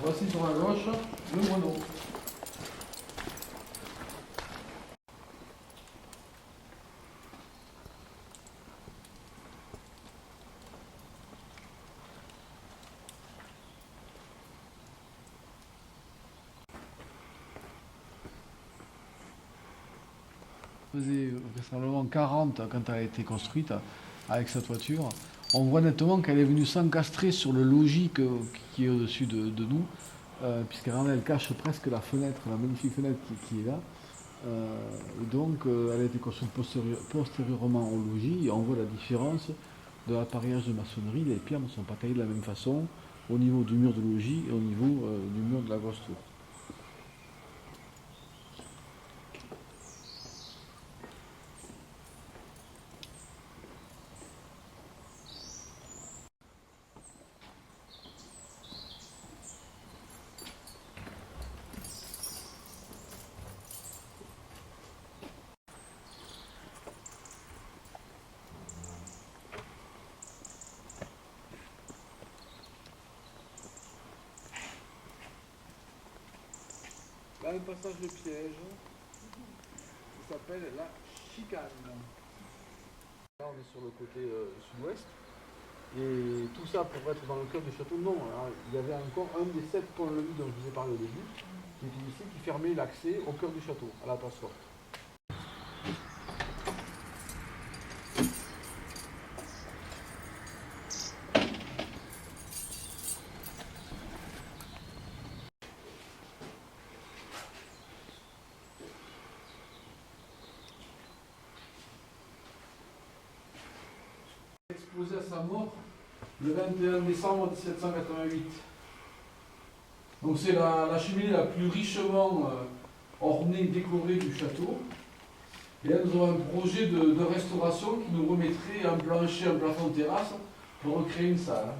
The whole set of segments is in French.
Voici sur la gauche le moineau. Faisait vraisemblablement 40 quand elle a été construite avec sa toiture. On voit nettement qu'elle est venue s'encastrer sur le logis qui est au-dessus de nous, puisqu'elle cache presque la fenêtre, la magnifique fenêtre qui est là. Et donc elle a été construite postérieurement au logis et on voit la différence de l'appareillage de maçonnerie. Les pierres ne sont pas taillées de la même façon au niveau du mur de logis et au niveau du mur de la grosse tour. Là, le passage de piège, ça s'appelle la chicane. Là, on est sur le côté sud-ouest. Et tout ça pour être dans le cœur du château, non. Alors, il y avait encore un des 7 ponts-levis dont je vous ai parlé au début, qui était ici, qui fermait l'accès au cœur du château, à la place forte. Exposé à sa mort le 21 décembre 1788. Donc c'est la cheminée la plus richement ornée, décorée du château. Et là nous avons un projet de restauration qui nous remettrait un plancher, un plafond de terrasse pour recréer une salle.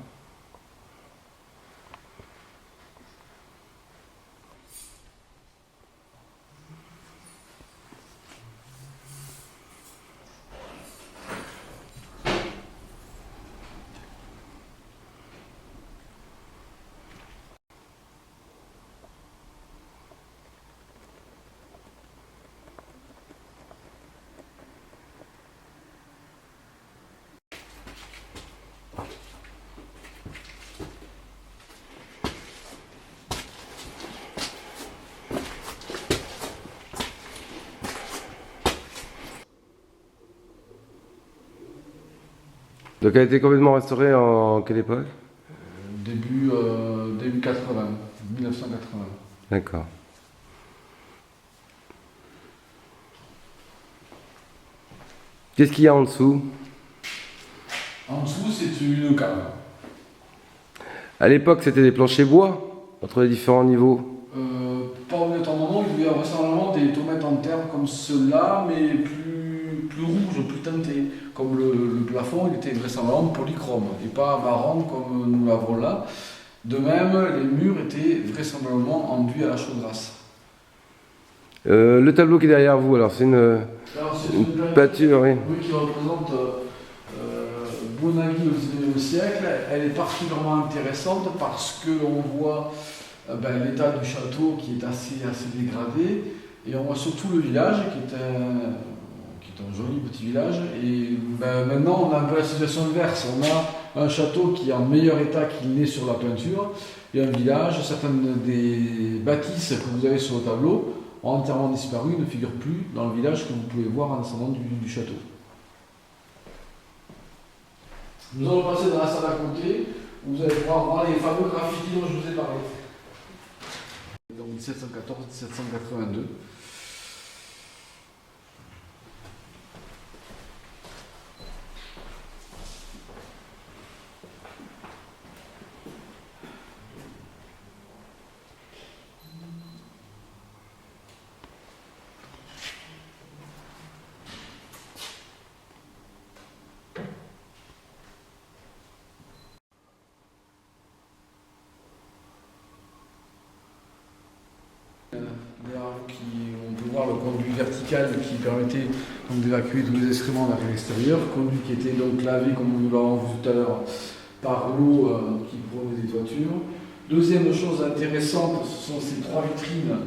Donc elle a été complètement restaurée en quelle époque? Début 80, 1980. D'accord. Qu'est-ce qu'il y a en dessous? En dessous, c'est une cave. À l'époque, c'était des planchers bois, entre les différents niveaux. Pas obligatoirement, il y avait vraisemblablement des tomates en terre comme ceux-là, mais plus rouges, plus teintés. Comme le plafond, il était vraisemblablement polychrome et pas marron comme nous l'avons là. De même, les murs étaient vraisemblablement enduits à la chaudrasse. Le tableau qui est derrière vous, alors c'est une peinture, oui. Oui, qui représente Bonaghi au XIXe siècle. Elle est particulièrement intéressante parce qu'on voit l'état du château qui est assez dégradé et on voit surtout le village qui est un joli petit village. Et maintenant on a un peu la situation inverse. On a un château qui est en meilleur état qu'il n'est sur la peinture et un village, certaines des bâtisses que vous avez sur le tableau ont entièrement disparu, ne figurent plus dans le village que vous pouvez voir en descendant du château. Nous allons passer dans la salle à côté, où vous allez pouvoir voir les fameux graffitis dont je vous ai parlé. Donc 1714-1782. On peut voir le conduit vertical qui permettait d'évacuer tous les excréments vers l'extérieur, conduit qui était donc lavé, comme nous l'avons vu tout à l'heure, par l'eau qui provenait des toitures. Deuxième chose intéressante, ce sont ces 3 vitrines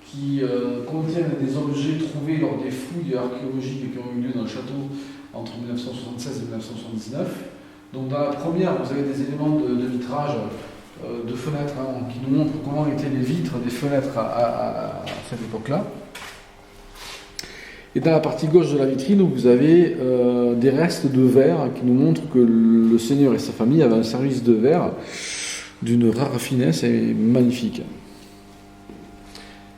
qui contiennent des objets trouvés lors des fouilles archéologiques qui ont eu lieu dans le château entre 1976 et 1979. Donc dans la première, vous avez des éléments de vitrage, de fenêtres, qui nous montrent comment étaient les vitres des fenêtres à cette époque-là. Et dans la partie gauche de la vitrine, vous avez des restes de verre qui nous montrent que le seigneur et sa famille avaient un service de verre d'une rare finesse et magnifique.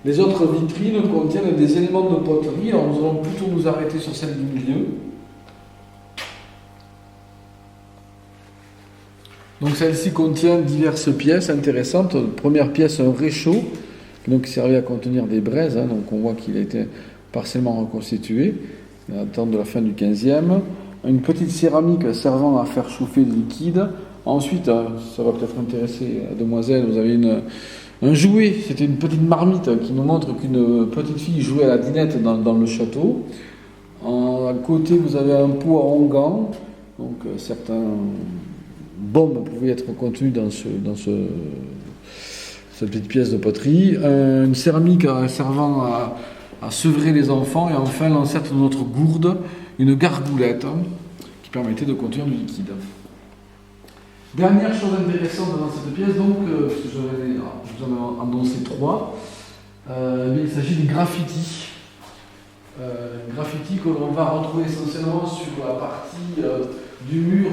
Les autres vitrines contiennent des éléments de poterie. Alors nous allons plutôt nous arrêter sur celle du milieu. Donc celle-ci contient diverses pièces intéressantes. Première pièce, un réchaud qui servait à contenir des braises. Donc on voit qu'il a été partiellement reconstitué, datant de la fin du 15e. Une petite céramique servant à faire chauffer le liquide. Ensuite, ça va peut-être intéresser la demoiselle, vous avez un jouet, c'était une petite marmite qui nous montre qu'une petite fille jouait à la dinette dans le château. À côté, vous avez un pot à onguent, donc certains bombes pouvaient être contenues dans cette petite pièce de poterie. Une céramique servant à sevrer les enfants, et enfin l'ancêtre de notre gourde, une gargoulette qui permettait de contenir du liquide. Dernière chose intéressante dans cette pièce, donc, parce que je vous en ai annoncé 3, il s'agit des graffitis. Graffitis que l'on va retrouver essentiellement sur la partie du mur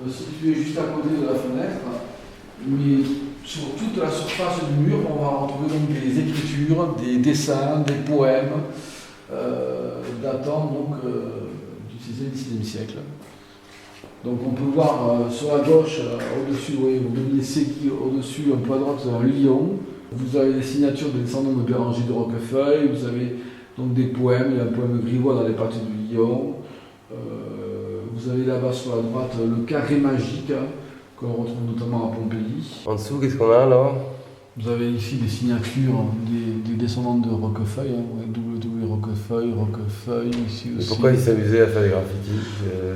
situé juste à côté de la fenêtre, mais sur toute la surface du mur, on va retrouver donc des écritures, des dessins, des poèmes datant donc du 6e, 7e siècle. Donc on peut voir sur la gauche, au-dessus, vous voyez Séqui, au-dessus, un peu à droite, vous avez un lion. Vous avez les signatures des descendants de Béranger de Roquefeuille. Vous avez donc des poèmes, il y a un poème grivois dans les pattes du lion. Vous avez là-bas sur la droite le carré magique, qu'on retrouve notamment à Pompéi. En dessous, qu'est-ce qu'on a là? Vous avez ici des signatures des descendants de Roquefeuille, W. Roquefeuille, ici aussi. Et pourquoi ils s'amusaient à faire des graffitis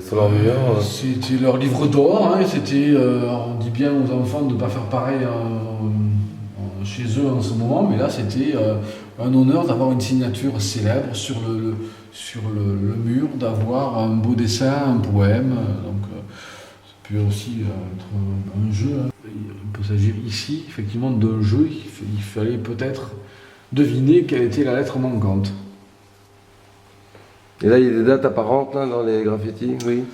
sur leur mur? C'était leur livre d'or, c'était, on dit bien aux enfants de ne pas faire pareil chez eux en ce moment, mais là c'était un honneur d'avoir une signature célèbre sur le mur, d'avoir un beau dessin, un poème, donc ça peut aussi être un jeu. Il peut s'agir ici effectivement d'un jeu, il fallait peut-être deviner quelle était la lettre manquante. Et là il y a des dates apparentes là, dans les graffitis, oui.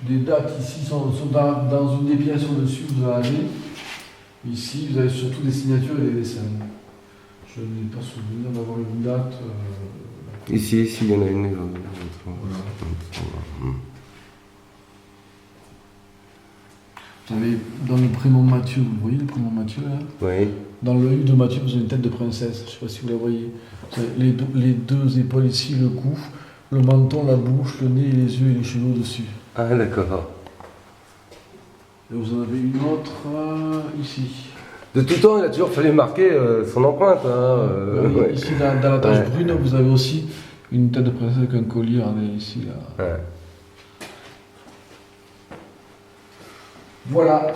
Les dates ici sont dans une des pièces au-dessus, vous avez. Ici, vous avez surtout des signatures et des dessins. Je n'ai pas souvenir d'avoir une date. Ici, il y en a une. Voilà. Vous avez dans le prénom Mathieu, vous voyez le prénom Mathieu là? Oui. Dans le U de Mathieu, vous avez une tête de princesse. Je ne sais pas si vous la voyez. Les deux épaules ici, le cou, le menton, la bouche, le nez, les yeux et les cheveux au-dessus. Ah, d'accord. Et vous en avez une autre ici. De tout temps, il a toujours fallu marquer son empreinte. Oui, ouais. Ici, dans la tache brune, vous avez aussi une tête de princesse avec un collier, regardez ici. Là. Ouais. Voilà.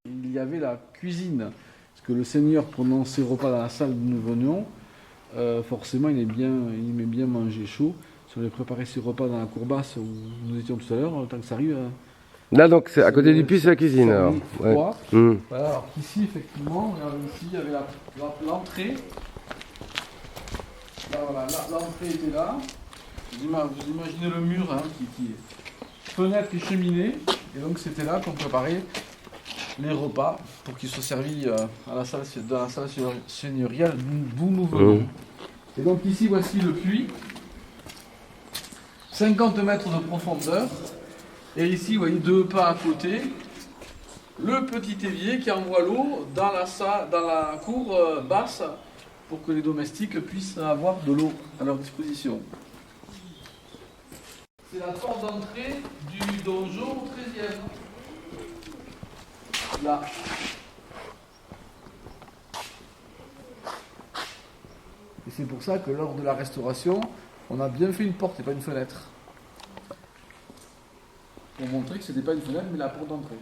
Il y avait la cuisine, parce que le seigneur, pendant ses repas dans la salle où nous venions, forcément, il aimait bien manger chaud. Si on avait préparé ses repas dans la cour basse où nous étions tout à l'heure, le temps que ça arrive. Là, donc, c'est à côté du puits, c'est la cuisine. Alors. Ouais. Mmh. Voilà, alors qu'ici, effectivement, ici, il y avait l'entrée. Là, voilà, l'entrée était là. Vous imaginez le mur qui est fenêtre et cheminée. Et donc, c'était là qu'on préparait les repas pour qu'ils soient servis dans la salle seigneuriale d'où nous venons. Et donc, ici, voici le puits. 50 mètres de profondeur. Et ici, vous voyez, 2 pas à côté, le petit évier qui envoie l'eau dans la cour basse pour que les domestiques puissent avoir de l'eau à leur disposition. C'est la porte d'entrée du donjon au 13e. Là. Et c'est pour ça que lors de la restauration, on a bien fait une porte et pas une fenêtre. pour montrer que ce n'était pas une fenêtre mais la porte d'entrée.